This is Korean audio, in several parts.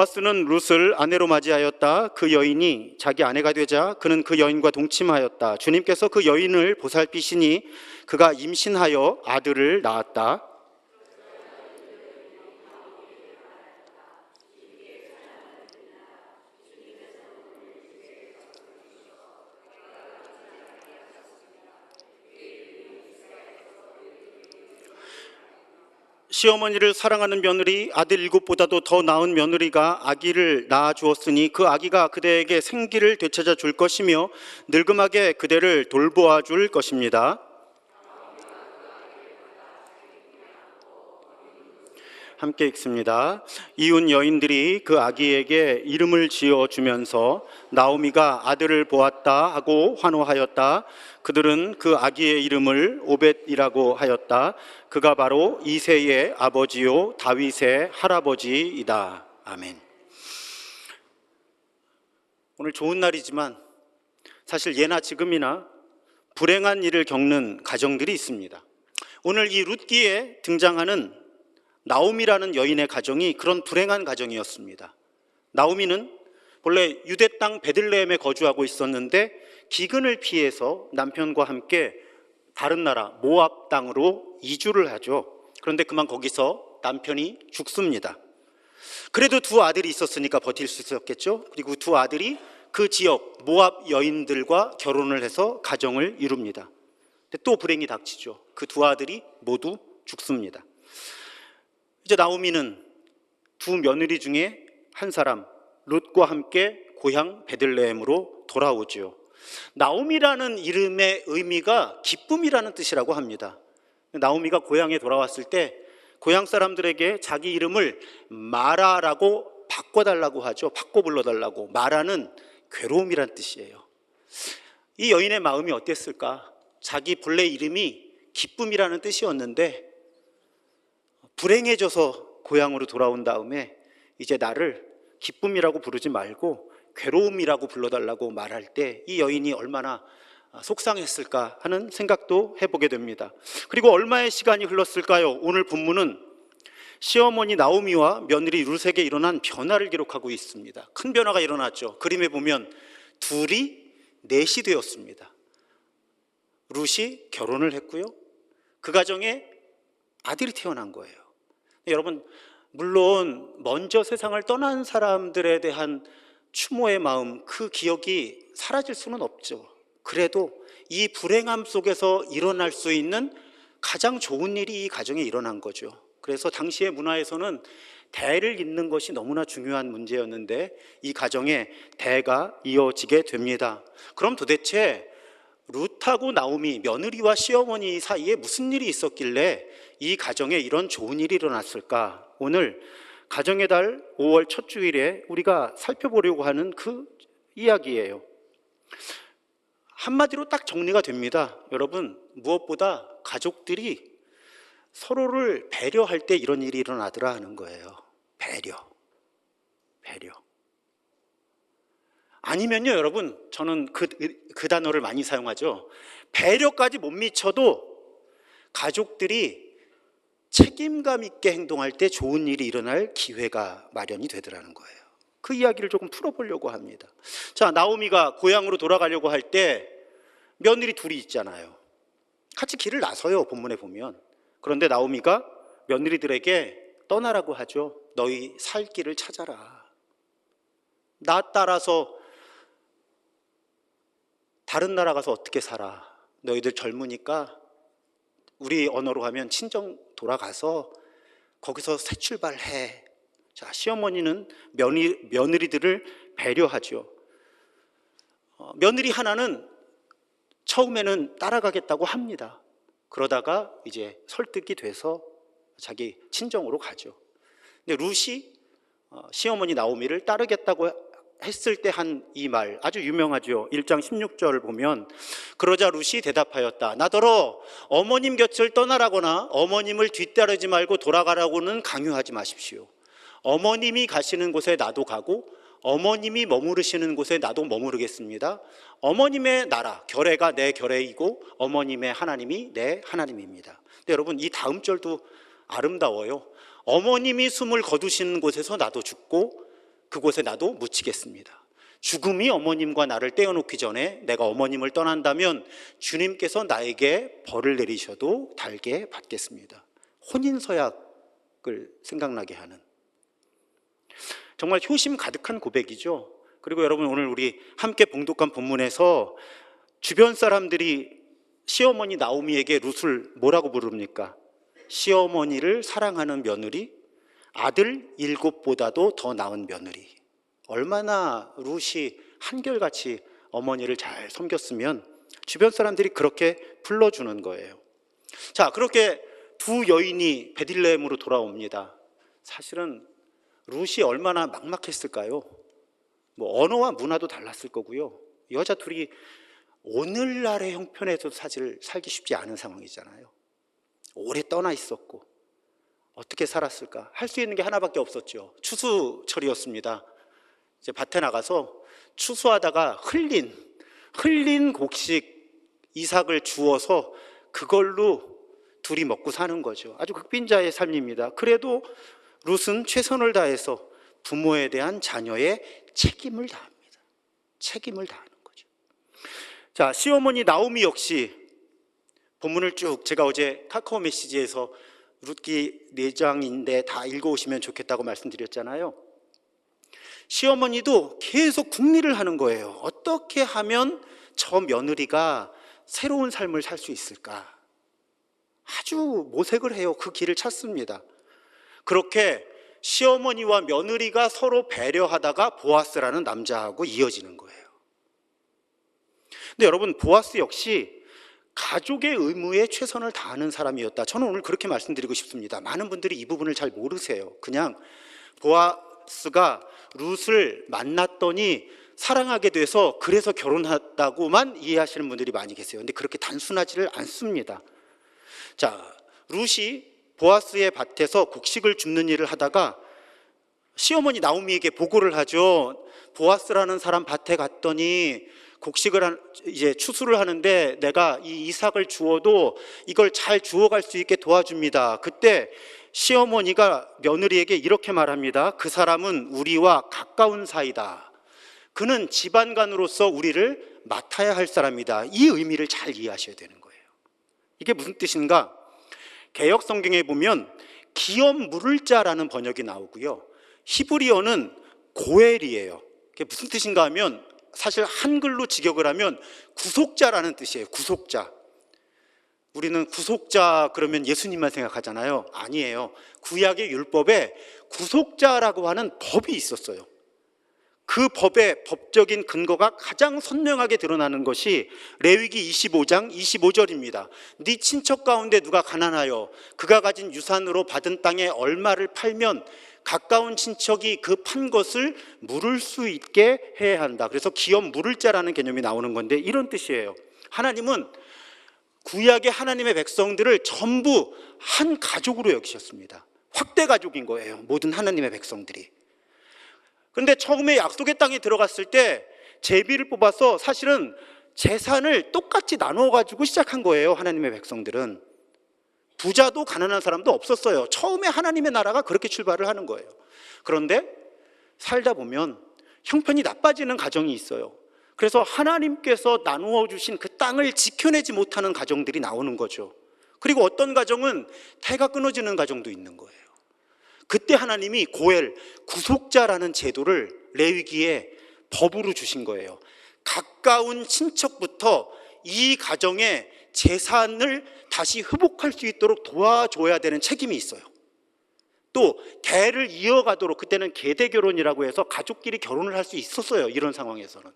보아스는 룻을 아내로 맞이하였다. 그 여인이 자기 아내가 되자 그는 그 여인과 동침하였다. 주님께서 그 여인을 보살피시니 그가 임신하여 아들을 낳았다. 시어머니를 사랑하는 며느리, 아들 7보다도 더 나은 며느리가 아기를 낳아 주었으니 그 아기가 그대에게 생기를 되찾아 줄 것이며 늙음하게 그대를 돌보아 줄 것입니다. 함께 읽습니다. 이웃 여인들이 그 아기에게 이름을 지어주면서 나오미가 아들을 보았다 하고 환호하였다. 그들은 그 아기의 이름을 오벳이라고 하였다. 그가 바로 이새의 아버지요 다윗의 할아버지이다. 아멘. 오늘 좋은 날이지만 사실 예나 지금이나 불행한 일을 겪는 가정들이 있습니다. 오늘 이 룻기에 등장하는 나오미라는 여인의 가정이 그런 불행한 가정이었습니다. 나오미는 본래 유대 땅 베들레헴에 거주하고 있었는데 기근을 피해서 남편과 함께 다른 나라 모압 땅으로 이주를 하죠. 그런데 그만 거기서 남편이 죽습니다. 그래도 두 아들이 있었으니까 버틸 수 있었겠죠. 그리고 두 아들이 그 지역 모압 여인들과 결혼을 해서 가정을 이룹니다. 근데 또 불행이 닥치죠. 그 두 아들이 모두 죽습니다. 이제 나오미는 두 며느리 중에 한 사람 룻과 함께 고향 베들레헴으로 돌아오죠. 나오미라는 이름의 의미가 기쁨이라는 뜻이라고 합니다. 나오미가 고향에 돌아왔을 때 고향 사람들에게 자기 이름을 마라라고 바꿔달라고 하죠. 바꿔 불러달라고. 마라는 괴로움이란 뜻이에요. 이 여인의 마음이 어땠을까? 자기 본래 이름이 기쁨이라는 뜻이었는데 불행해져서 고향으로 돌아온 다음에 이제 나를 기쁨이라고 부르지 말고 괴로움이라고 불러달라고 말할 때 이 여인이 얼마나 속상했을까 하는 생각도 해보게 됩니다. 그리고 얼마의 시간이 흘렀을까요? 오늘 본문은 시어머니 나오미와 며느리 룻에게 일어난 변화를 기록하고 있습니다. 큰 변화가 일어났죠. 그림에 보면 둘이 넷이 되었습니다. 룻이 결혼을 했고요. 그 가정에 아들이 태어난 거예요. 여러분, 물론 먼저 세상을 떠난 사람들에 대한 추모의 마음, 그 기억이 사라질 수는 없죠. 그래도 이 불행함 속에서 일어날 수 있는 가장 좋은 일이 이 가정에 일어난 거죠. 그래서 당시의 문화에서는 대를 잇는 것이 너무나 중요한 문제였는데 이 가정에 대가 이어지게 됩니다. 그럼 도대체 룻하고 나오미, 며느리와 시어머니 사이에 무슨 일이 있었길래 이 가정에 이런 좋은 일이 일어났을까? 오늘 가정의 달 5월 첫 주일에 우리가 살펴보려고 하는 그 이야기예요. 한마디로 딱 정리가 됩니다. 여러분, 무엇보다 가족들이 서로를 배려할 때 이런 일이 일어나더라 하는 거예요. 배려. 아니면요, 여러분, 저는 그 단어를 많이 사용하죠. 배려까지 못 미쳐도 가족들이 책임감 있게 행동할 때 좋은 일이 일어날 기회가 마련이 되더라는 거예요. 그 이야기를 조금 풀어보려고 합니다. 자, 나오미가 고향으로 돌아가려고 할 때 며느리 둘이 있잖아요. 같이 길을 나서요, 본문에 보면. 그런데 나오미가 며느리들에게 떠나라고 하죠. 너희 살 길을 찾아라. 나 따라서 다른 나라 가서 어떻게 살아? 너희들 젊으니까 우리 언어로 하면 친정 돌아가서 거기서 새 출발해. 자, 시어머니는 며느리들을 배려하죠. 며느리 하나는 처음에는 따라가겠다고 합니다. 그러다가 이제 설득이 돼서 자기 친정으로 가죠. 근데 룻이 시어머니 나오미를 따르겠다고 했을 때 한 이 말 아주 유명하죠. 1장 16절 보면 그러자 룻이 대답하였다. 나더러 어머님 곁을 떠나라거나 어머님을 뒤따르지 말고 돌아가라고는 강요하지 마십시오. 어머님이 가시는 곳에 나도 가고 어머님이 머무르시는 곳에 나도 머무르겠습니다. 어머님의 나라, 결례가 내 결례이고 어머님의 하나님이 내 하나님입니다. 근데 여러분, 이 다음 절도 아름다워요. 어머님이 숨을 거두시는 곳에서 나도 죽고 그곳에 나도 묻히겠습니다. 죽음이 어머님과 나를 떼어놓기 전에 내가 어머님을 떠난다면 주님께서 나에게 벌을 내리셔도 달게 받겠습니다. 혼인서약을 생각나게 하는 정말 효심 가득한 고백이죠. 그리고 여러분, 오늘 우리 함께 봉독한 본문에서 주변 사람들이 시어머니 나오미에게 룻을 뭐라고 부릅니까? 시어머니를 사랑하는 며느리, 아들 7보다도 더 나은 며느리. 얼마나 룻이 한결같이 어머니를 잘 섬겼으면 주변 사람들이 그렇게 불러주는 거예요. 자, 그렇게 두 여인이 베들레헴으로 돌아옵니다. 사실은 룻이 얼마나 막막했을까요? 뭐 언어와 문화도 달랐을 거고요. 여자 둘이 오늘날의 형편에서 사실 살기 쉽지 않은 상황이잖아요. 오래 떠나 있었고 어떻게 살았을까? 할 수 있는 게 하나밖에 없었죠. 추수철이었습니다. 이제 밭에 나가서 추수하다가 흘린 곡식 이삭을 주워서 그걸로 둘이 먹고 사는 거죠. 아주 극빈자의 삶입니다. 그래도 룻은 최선을 다해서 부모에 대한 자녀의 책임을 다합니다. 책임을 다하는 거죠. 자, 시어머니 나오미 역시 본문을 쭉 제가 어제 카카오 메시지에서 룻기 4장인데 다 읽어오시면 좋겠다고 말씀드렸잖아요. 시어머니도 계속 궁리를 하는 거예요. 어떻게 하면 저 며느리가 새로운 삶을 살 수 있을까? 아주 모색을 해요. 그 길을 찾습니다. 그렇게 시어머니와 며느리가 서로 배려하다가 보아스라는 남자하고 이어지는 거예요. 근데 여러분, 보아스 역시 가족의 의무에 최선을 다하는 사람이었다. 저는 오늘 그렇게 말씀드리고 싶습니다. 많은 분들이 이 부분을 잘 모르세요. 그냥 보아스가 룻을 만났더니 사랑하게 돼서 그래서 결혼했다고만 이해하시는 분들이 많이 계세요. 근데 그렇게 단순하지를 않습니다. 자, 룻이 보아스의 밭에서 곡식을 줍는 일을 하다가 시어머니 나오미에게 보고를 하죠. 보아스라는 사람 밭에 갔더니 곡식을 이제 추수를 하는데 내가 이 이삭을 주어도 이걸 잘 주워갈 수 있게 도와줍니다. 그때 시어머니가 며느리에게 이렇게 말합니다. 그 사람은 우리와 가까운 사이다. 그는 집안간으로서 우리를 맡아야 할 사람이다. 이 의미를 잘 이해하셔야 되는 거예요. 이게 무슨 뜻인가? 개역 성경에 보면 기업 물을 자라는 번역이 나오고요. 히브리어는 고엘이에요. 그게 무슨 뜻인가 하면 사실 한글로 직역을 하면 구속자라는 뜻이에요. 구속자. 우리는 구속자 그러면 예수님만 생각하잖아요. 아니에요. 구약의 율법에 구속자라고 하는 법이 있었어요. 그 법의 법적인 근거가 가장 선명하게 드러나는 것이 레위기 25장 25절입니다. 네 친척 가운데 누가 가난하여 그가 가진 유산으로 받은 땅에 얼마를 팔면 가까운 친척이 그 판 것을 물을 수 있게 해야 한다. 그래서 기업 물을 자라는 개념이 나오는 건데 이런 뜻이에요. 하나님은 구약의 하나님의 백성들을 전부 한 가족으로 여기셨습니다. 확대 가족인 거예요. 모든 하나님의 백성들이. 그런데 처음에 약속의 땅에 들어갔을 때 제비를 뽑아서 사실은 재산을 똑같이 나누어 가지고 시작한 거예요. 하나님의 백성들은. 부자도 가난한 사람도 없었어요. 처음에 하나님의 나라가 그렇게 출발을 하는 거예요. 그런데 살다 보면 형편이 나빠지는 가정이 있어요. 그래서 하나님께서 나누어 주신 그 땅을 지켜내지 못하는 가정들이 나오는 거죠. 그리고 어떤 가정은 태가 끊어지는 가정도 있는 거예요. 그때 하나님이 고엘, 구속자라는 제도를 레위기에 법으로 주신 거예요. 가까운 친척부터 이 가정의 재산을 다시 회복할 수 있도록 도와줘야 되는 책임이 있어요. 또 대를 이어가도록, 그때는 계대 결혼이라고 해서 가족끼리 결혼을 할 수 있었어요. 이런 상황에서는.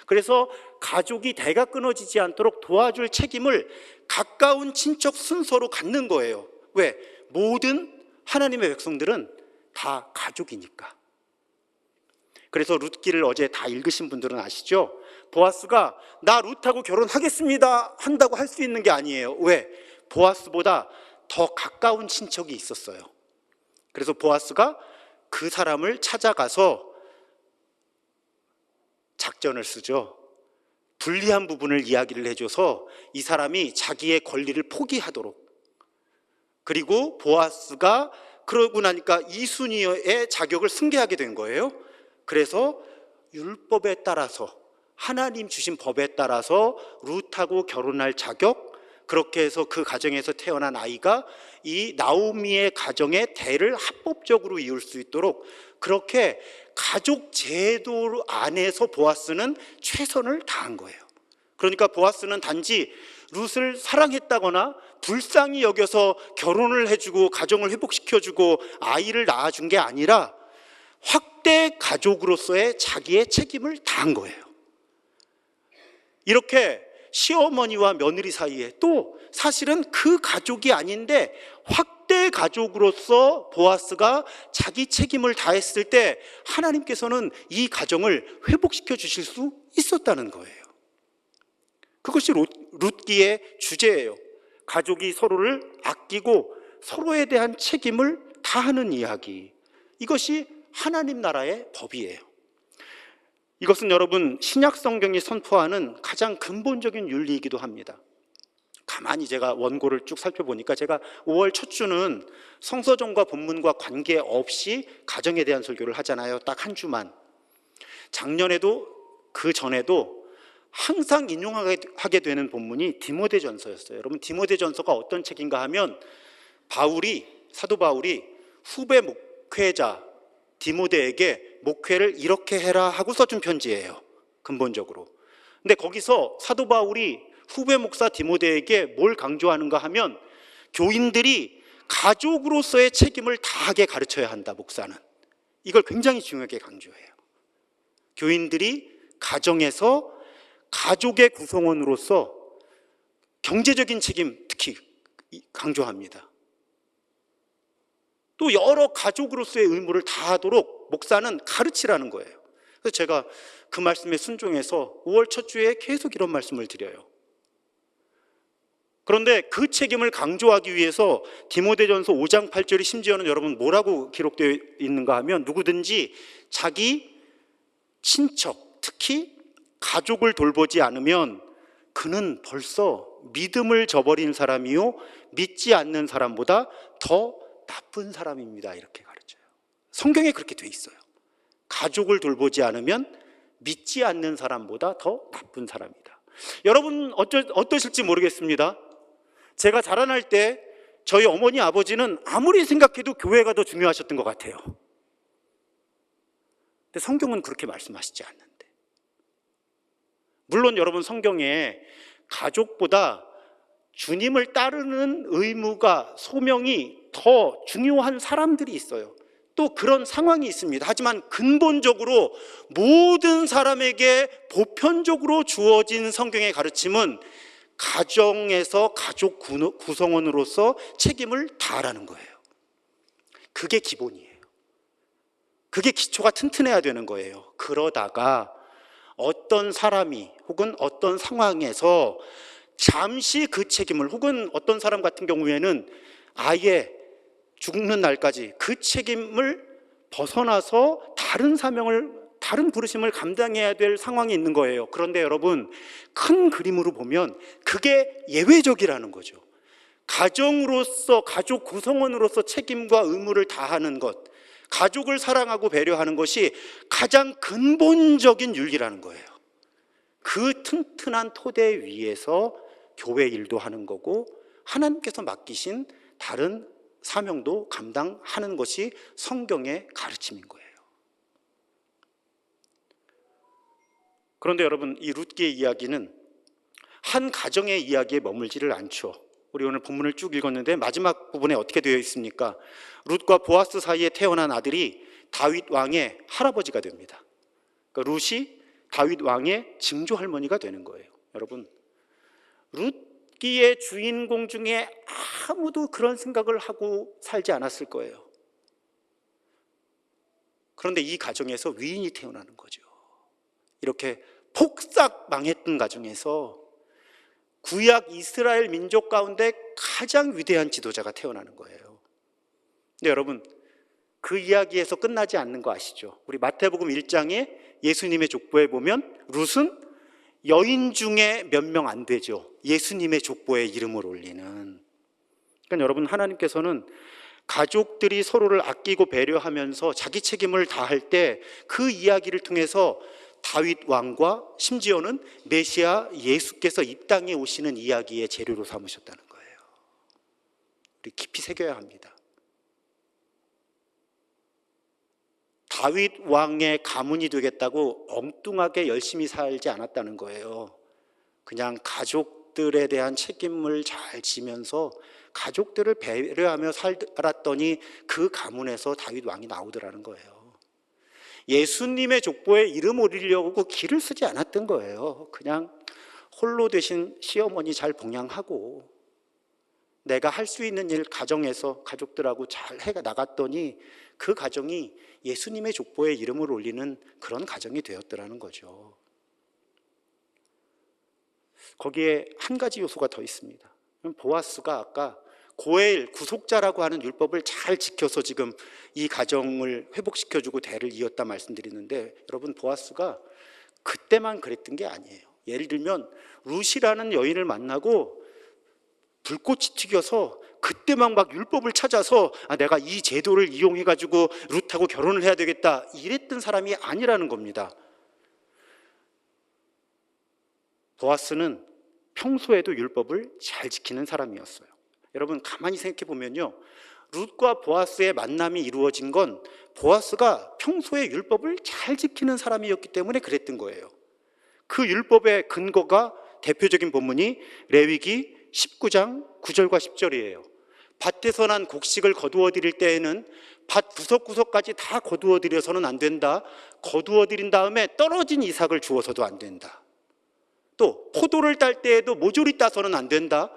그래서 가족이 대가 끊어지지 않도록 도와줄 책임을 가까운 친척 순서로 갖는 거예요. 왜? 모든 하나님의 백성들은 다 가족이니까. 그래서 룻기를 어제 다 읽으신 분들은 아시죠? 보아스가 나 룻하고 결혼하겠습니다 한다고 할 수 있는 게 아니에요. 왜? 보아스보다 더 가까운 친척이 있었어요. 그래서 보아스가 그 사람을 찾아가서 작전을 쓰죠. 불리한 부분을 이야기를 해줘서 이 사람이 자기의 권리를 포기하도록. 그리고 보아스가 그러고 나니까 이순이의 자격을 승계하게 된 거예요. 그래서 율법에 따라서, 하나님 주신 법에 따라서 룻하고 결혼할 자격, 그렇게 해서 그 가정에서 태어난 아이가 이 나오미의 가정의 대를 합법적으로 이을 수 있도록 그렇게 가족 제도 안에서 보아스는 최선을 다한 거예요. 그러니까 보아스는 단지 룻을 사랑했다거나 불쌍히 여겨서 결혼을 해주고 가정을 회복시켜주고 아이를 낳아준 게 아니라 확대 가족으로서의 자기의 책임을 다한 거예요. 이렇게 시어머니와 며느리 사이에, 또 사실은 그 가족이 아닌데 확대 가족으로서 보아스가 자기 책임을 다했을 때 하나님께서는 이 가정을 회복시켜 주실 수 있었다는 거예요. 그것이 룻기의 주제예요. 가족이 서로를 아끼고 서로에 대한 책임을 다하는 이야기, 이것이 하나님 나라의 법이에요. 이것은 여러분 신약 성경이 선포하는 가장 근본적인 윤리이기도 합니다. 가만히 제가 원고를 쭉 살펴보니까, 제가 5월 첫 주는 성서정과 본문과 관계없이 가정에 대한 설교를 하잖아요. 딱 한 주만. 작년에도 그 전에도 항상 인용하게 되는 본문이 디모데전서였어요. 여러분, 디모데전서가 어떤 책인가 하면 사도 바울이 후배 목회자 디모데에게 목회를 이렇게 해라 하고 써준 편지예요, 근본적으로. 근데 거기서 사도 바울이 후배 목사 디모데에게 뭘 강조하는가 하면, 교인들이 가족으로서의 책임을 다하게 가르쳐야 한다, 목사는. 이걸 굉장히 중요하게 강조해요. 교인들이 가정에서 가족의 구성원으로서 경제적인 책임 특히 강조합니다. 또 여러 가족으로서의 의무를 다하도록 목사는 가르치라는 거예요. 그래서 제가 그 말씀에 순종해서 5월 첫 주에 계속 이런 말씀을 드려요. 그런데 그 책임을 강조하기 위해서 디모데전서 5장 8절이 심지어는 여러분 뭐라고 기록되어 있는가 하면, 누구든지 자기 친척, 특히 가족을 돌보지 않으면 그는 벌써 믿음을 저버린 사람이요 믿지 않는 사람보다 더 나쁜 사람입니다, 이렇게 가르쳐요. 성경에 그렇게 돼 있어요. 가족을 돌보지 않으면 믿지 않는 사람보다 더 나쁜 사람이다. 여러분 어떠실지 모르겠습니다. 제가 자라날 때 저희 어머니 아버지는 아무리 생각해도 교회가 더 중요하셨던 것 같아요. 근데 성경은 그렇게 말씀하시지 않는데, 물론 여러분 성경에 가족보다 주님을 따르는 의무가, 소명이 더 중요한 사람들이 있어요. 또 그런 상황이 있습니다. 하지만 근본적으로 모든 사람에게 보편적으로 주어진 성경의 가르침은 가정에서 가족 구성원으로서 책임을 다하라는 거예요. 그게 기본이에요. 그게 기초가 튼튼해야 되는 거예요. 그러다가 어떤 사람이 혹은 어떤 상황에서 잠시 그 책임을, 혹은 어떤 사람 같은 경우에는 아예 죽는 날까지 그 책임을 벗어나서 다른 사명을, 다른 부르심을 감당해야 될 상황이 있는 거예요. 그런데 여러분, 큰 그림으로 보면 그게 예외적이라는 거죠. 가정으로서, 가족 구성원으로서 책임과 의무를 다하는 것, 가족을 사랑하고 배려하는 것이 가장 근본적인 윤리라는 거예요. 그 튼튼한 토대 위에서 교회 일도 하는 거고, 하나님께서 맡기신 다른 사명도 감당하는 것이 성경의 가르침인 거예요. 그런데 여러분, 이 룻기의 이야기는 한 가정의 이야기에 머물지를 않죠. 우리 오늘 본문을 쭉 읽었는데 마지막 부분에 어떻게 되어 있습니까? 룻과 보아스 사이에 태어난 아들이 다윗 왕의 할아버지가 됩니다. 그러니까 룻이 다윗 왕의 증조 할머니가 되는 거예요. 여러분, 룻기의 주인공 중에 아무도 그런 생각을 하고 살지 않았을 거예요. 그런데 이 가정에서 위인이 태어나는 거죠. 이렇게 폭삭 망했던 가정에서 구약 이스라엘 민족 가운데 가장 위대한 지도자가 태어나는 거예요. 근데 여러분, 그 이야기에서 끝나지 않는 거 아시죠? 우리 마태복음 1장에 예수님의 족보에 보면 룻은 여인 중에 몇 명 안 되죠. 예수님의 족보에 이름을 올리는. 그러니까 여러분, 하나님께서는 가족들이 서로를 아끼고 배려하면서 자기 책임을 다할 때 그 이야기를 통해서 다윗 왕과 심지어는 메시아 예수께서 이 땅에 오시는 이야기의 재료로 삼으셨다는 거예요. 우리 깊이 새겨야 합니다. 다윗 왕의 가문이 되겠다고 엉뚱하게 열심히 살지 않았다는 거예요. 그냥 가족들에 대한 책임을 잘 지면서 가족들을 배려하며 살았더니 그 가문에서 다윗 왕이 나오더라는 거예요. 예수님의 족보에 이름 올리려고 길을 쓰지 않았던 거예요. 그냥 홀로 되신 시어머니 잘 봉양하고 내가 할 수 있는 일 가정에서 가족들하고 잘 해 나갔더니 그 가정이 예수님의 족보에 이름을 올리는 그런 가정이 되었더라는 거죠. 거기에 한 가지 요소가 더 있습니다. 보아스가 아까 고엘, 구속자라고 하는 율법을 잘 지켜서 지금 이 가정을 회복시켜주고 대를 이었다 말씀드리는데, 여러분 보아스가 그때만 그랬던 게 아니에요. 예를 들면 룻이라는 여인을 만나고 불꽃이 튀겨서 그때만 막 율법을 찾아서 내가 이 제도를 이용해가지고 룻하고 결혼을 해야 되겠다 이랬던 사람이 아니라는 겁니다. 보아스는 평소에도 율법을 잘 지키는 사람이었어요. 여러분 가만히 생각해 보면요, 룻과 보아스의 만남이 이루어진 건 보아스가 평소에 율법을 잘 지키는 사람이었기 때문에 그랬던 거예요. 그 율법의 근거가 대표적인 본문이 레위기 19장 9절과 10절이에요. 밭에서 난 곡식을 거두어 드릴 때에는 밭 구석구석까지 다 거두어 드려서는 안 된다. 거두어 드린 다음에 떨어진 이삭을 주어서도 안 된다. 또 포도를 딸 때에도 모조리 따서는 안 된다.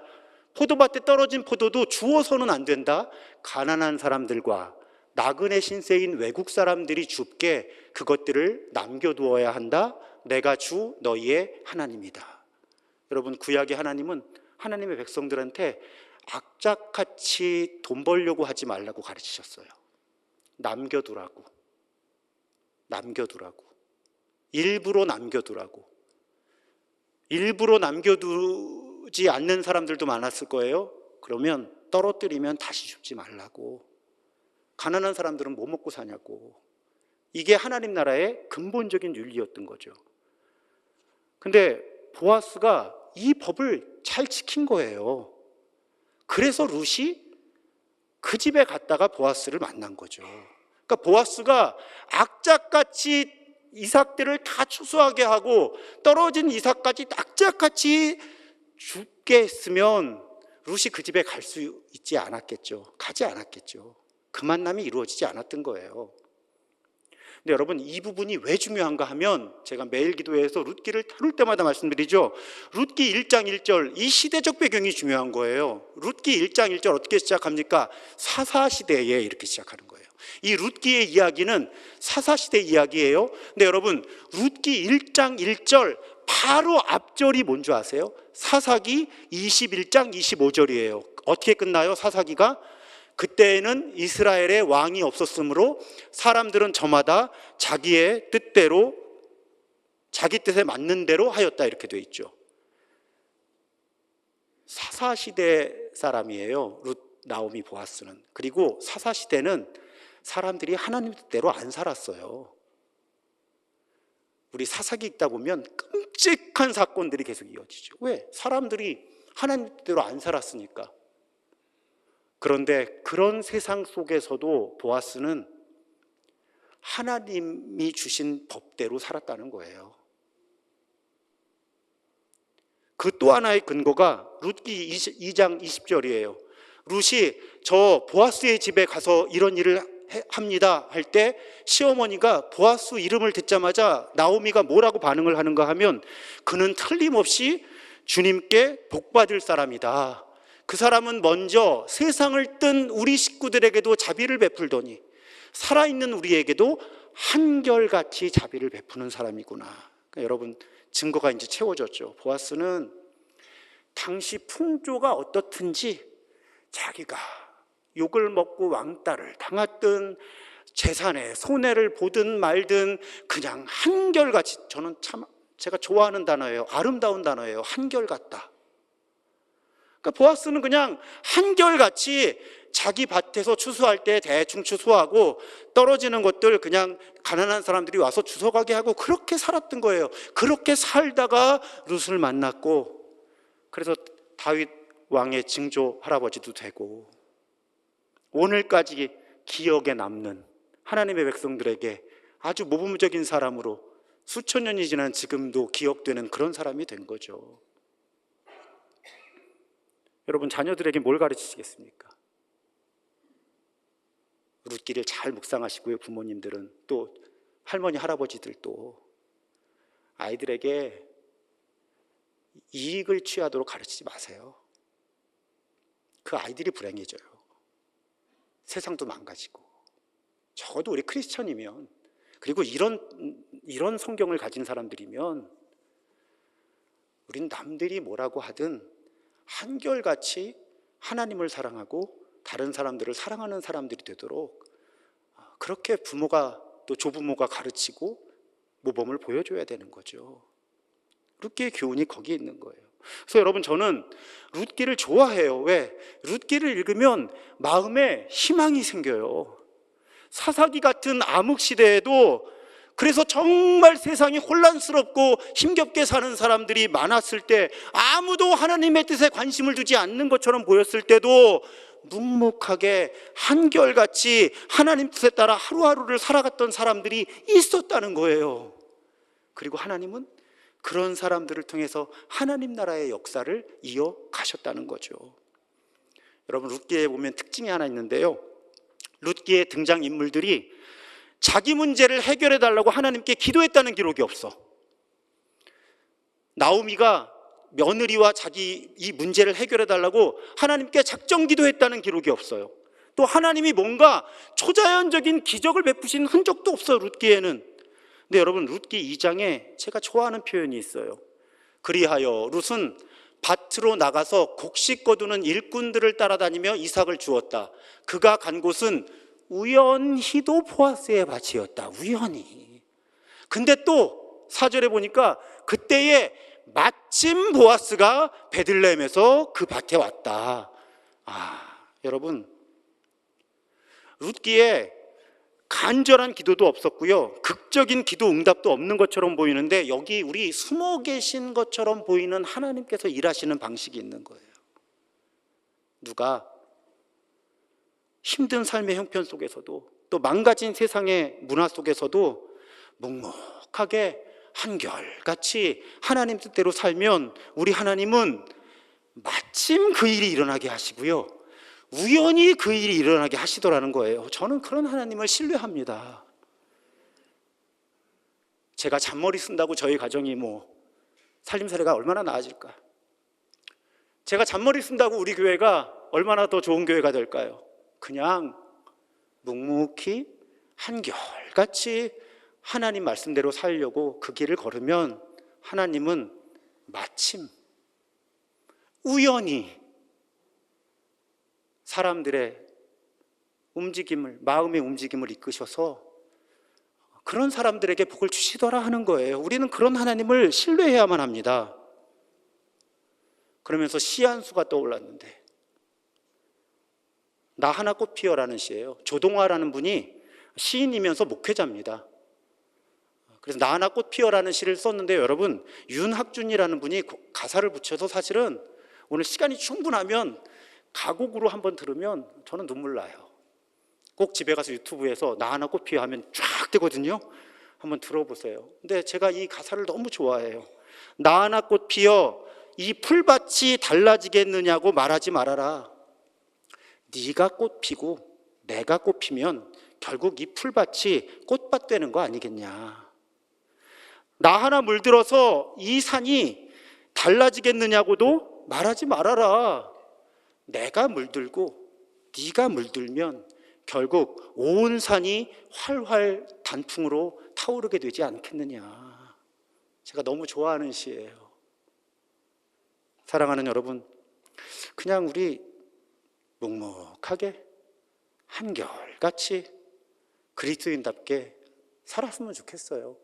포도밭에 떨어진 포도도 주워서는 안 된다. 가난한 사람들과 나그네 신세인 외국 사람들이 줍게 그것들을 남겨두어야 한다. 내가 주 너희의 하나님이다. 여러분 구약의 하나님은 하나님의 백성들한테 악착같이 돈 벌려고 하지 말라고 가르치셨어요. 남겨두라고. 일부러 남겨두라고. 일부러 남겨두지 않는 사람들도 많았을 거예요. 그러면 떨어뜨리면 다시 줍지 말라고. 가난한 사람들은 뭐 먹고 사냐고. 이게 하나님 나라의 근본적인 윤리였던 거죠. 근데 보아스가 이 법을 잘 지킨 거예요. 그래서 룻이 그 집에 갔다가 보아스를 만난 거죠. 그러니까 보아스가 악착같이 이삭들을 다 추수하게 하고 떨어진 이삭까지 악착같이 죽게 했으면 룻이 그 집에 갈 수 있지 않았겠죠. 가지 않았겠죠. 그 만남이 이루어지지 않았던 거예요. 근데 여러분 이 부분이 왜 중요한가 하면 제가 매일 기도회에서 룻기를 다룰 때마다 말씀드리죠. 룻기 1장 1절 이 시대적 배경이 중요한 거예요. 룻기 1장 1절 어떻게 시작합니까? 사사시대에 이렇게 시작하는 거예요. 이 룻기의 이야기는 사사시대 이야기예요. 근데 여러분 룻기 1장 1절 바로 앞절이 뭔지 아세요? 사사기 21장 25절이에요. 어떻게 끝나요? 사사기가 그때에는 이스라엘의 왕이 없었으므로 사람들은 저마다 자기의 뜻대로 자기 뜻에 맞는 대로 하였다 이렇게 돼 있죠. 사사시대 사람이에요. 룻, 나오미, 보아스는. 그리고 사사시대는 사람들이 하나님 뜻대로 안 살았어요. 우리 사사기 읽다 보면 끔찍한 사건들이 계속 이어지죠. 왜? 사람들이 하나님 뜻대로 안 살았으니까. 그런데 그런 세상 속에서도 보아스는 하나님이 주신 법대로 살았다는 거예요. 그 또 하나의 근거가 룻기 2장 20절이에요. 룻이 저 보아스의 집에 가서 이런 일을 합니다 할 때 시어머니가 보아스 이름을 듣자마자 나오미가 뭐라고 반응을 하는가 하면 그는 틀림없이 주님께 복받을 사람이다. 그 사람은 먼저 세상을 뜬 우리 식구들에게도 자비를 베풀더니 살아있는 우리에게도 한결같이 자비를 베푸는 사람이구나. 그러니까 여러분 증거가 이제 채워졌죠. 보아스는 당시 풍조가 어떻든지 자기가 욕을 먹고 왕따를 당했든 재산에 손해를 보든 말든 그냥 한결같이, 저는 참 제가 좋아하는 단어예요. 아름다운 단어예요. 한결같다. 그러니까 보아스는 그냥 한결같이 자기 밭에서 추수할 때 대충 추수하고 떨어지는 것들 그냥 가난한 사람들이 와서 주워가게 하고 그렇게 살았던 거예요. 그렇게 살다가 룻을 만났고, 그래서 다윗 왕의 증조 할아버지도 되고, 오늘까지 기억에 남는 하나님의 백성들에게 아주 모범적인 사람으로 수천 년이 지난 지금도 기억되는 그런 사람이 된 거죠. 여러분, 자녀들에게 뭘 가르치시겠습니까? 룻기를 잘 묵상하시고요. 부모님들은, 또 할머니 할아버지들도 아이들에게 이익을 취하도록 가르치지 마세요. 그 아이들이 불행해져요. 세상도 망가지고. 적어도 우리 크리스천이면, 그리고 이런 성경을 가진 사람들이면 우린 남들이 뭐라고 하든 한결같이 하나님을 사랑하고 다른 사람들을 사랑하는 사람들이 되도록 그렇게 부모가 또 조부모가 가르치고 모범을 보여줘야 되는 거죠. 룻기의 교훈이 거기에 있는 거예요. 그래서 여러분, 저는 룻기를 좋아해요. 왜? 룻기를 읽으면 마음에 희망이 생겨요. 사사기 같은 암흑 시대에도, 그래서 정말 세상이 혼란스럽고 힘겹게 사는 사람들이 많았을 때, 아무도 하나님의 뜻에 관심을 두지 않는 것처럼 보였을 때도 묵묵하게 한결같이 하나님 뜻에 따라 하루하루를 살아갔던 사람들이 있었다는 거예요. 그리고 하나님은 그런 사람들을 통해서 하나님 나라의 역사를 이어가셨다는 거죠. 여러분, 룻기에 보면 특징이 하나 있는데요, 룻기의 등장인물들이 자기 문제를 해결해 달라고 하나님께 기도했다는 기록이 없어. 나오미가 며느리와 자기 이 문제를 해결해 달라고 하나님께 작정 기도했다는 기록이 없어요. 또 하나님이 뭔가 초자연적인 기적을 베푸신 흔적도 없어요, 룻기에는. 근데 여러분, 룻기 2장에 제가 좋아하는 표현이 있어요. 그리하여 룻은 밭으로 나가서 곡식 거두는 일꾼들을 따라다니며 이삭을 주었다. 그가 간 곳은 우연히도 보아스의 밭이었다. 우연히. 근데 또 4절에 보니까 그때에 마침 보아스가 베들레헴에서 그 밭에 왔다. 여러분, 룻기에 간절한 기도도 없었고요, 극적인 기도 응답도 없는 것처럼 보이는데, 여기 우리 숨어 계신 것처럼 보이는 하나님께서 일하시는 방식이 있는 거예요. 누가 힘든 삶의 형편 속에서도, 또 망가진 세상의 문화 속에서도 묵묵하게 한결같이 하나님 뜻대로 살면 우리 하나님은 마침 그 일이 일어나게 하시고요, 우연히 그 일이 일어나게 하시더라는 거예요. 저는 그런 하나님을 신뢰합니다. 제가 잔머리 쓴다고 저희 가정이 살림살이가 얼마나 나아질까? 제가 잔머리 쓴다고 우리 교회가 얼마나 더 좋은 교회가 될까요? 그냥 묵묵히 한결같이 하나님 말씀대로 살려고 그 길을 걸으면 하나님은 마침 우연히 사람들의 움직임을, 마음의 움직임을 이끄셔서 그런 사람들에게 복을 주시더라 하는 거예요. 우리는 그런 하나님을 신뢰해야만 합니다. 그러면서 시 한 수가 떠올랐는데, 나 하나 꽃 피어라는 시예요. 조동화라는 분이 시인이면서 목회자입니다. 그래서 나 하나 꽃 피어라는 시를 썼는데, 여러분, 윤학준이라는 분이 가사를 붙여서, 사실은 오늘 시간이 충분하면 가곡으로 한번 들으면 저는 눈물 나요. 꼭 집에 가서 유튜브에서 나 하나 꽃 피어 하면 쫙 뜨거든요. 한번 들어보세요. 근데 제가 이 가사를 너무 좋아해요. 나 하나 꽃 피어 이 풀밭이 달라지겠느냐고 말하지 말아라. 네가 꽃 피고 내가 꽃 피면 결국 이 풀밭이 꽃밭 되는 거 아니겠냐. 나 하나 물들어서 이 산이 달라지겠느냐고도 말하지 말아라. 내가 물들고 네가 물들면 결국 온 산이 활활 단풍으로 타오르게 되지 않겠느냐. 제가 너무 좋아하는 시예요. 사랑하는 여러분, 그냥 우리 묵묵하게 한결같이 그리스도인답게 살았으면 좋겠어요.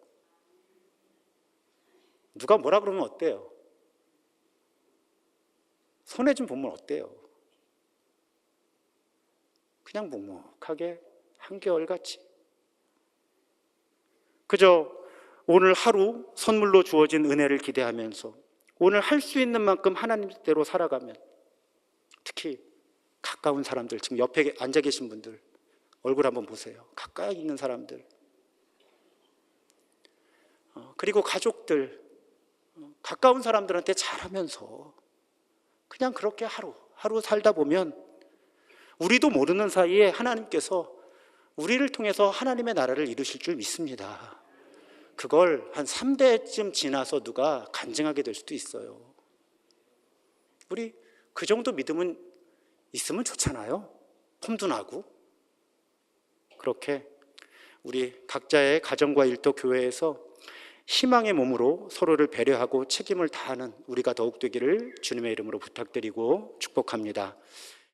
누가 뭐라 그러면 어때요? 손해 좀 보면 어때요? 그냥 묵묵하게 한결같이 그저 오늘 하루 선물로 주어진 은혜를 기대하면서 오늘 할 수 있는 만큼 하나님대로 살아가면, 특히 가까운 사람들, 지금 옆에 앉아 계신 분들 얼굴 한번 보세요. 가까이 있는 사람들, 그리고 가족들, 가까운 사람들한테 잘하면서 그냥 그렇게 하루 살다 보면 우리도 모르는 사이에 하나님께서 우리를 통해서 하나님의 나라를 이루실 줄 믿습니다. 그걸 한 3대쯤 지나서 누가 간증하게 될 수도 있어요. 우리 그 정도 믿음은 있으면 좋잖아요. 폼도 나고. 그렇게 우리 각자의 가정과 일터, 교회에서 희망의 몸으로 서로를 배려하고 책임을 다하는 우리가 더욱 되기를 주님의 이름으로 부탁드리고 축복합니다.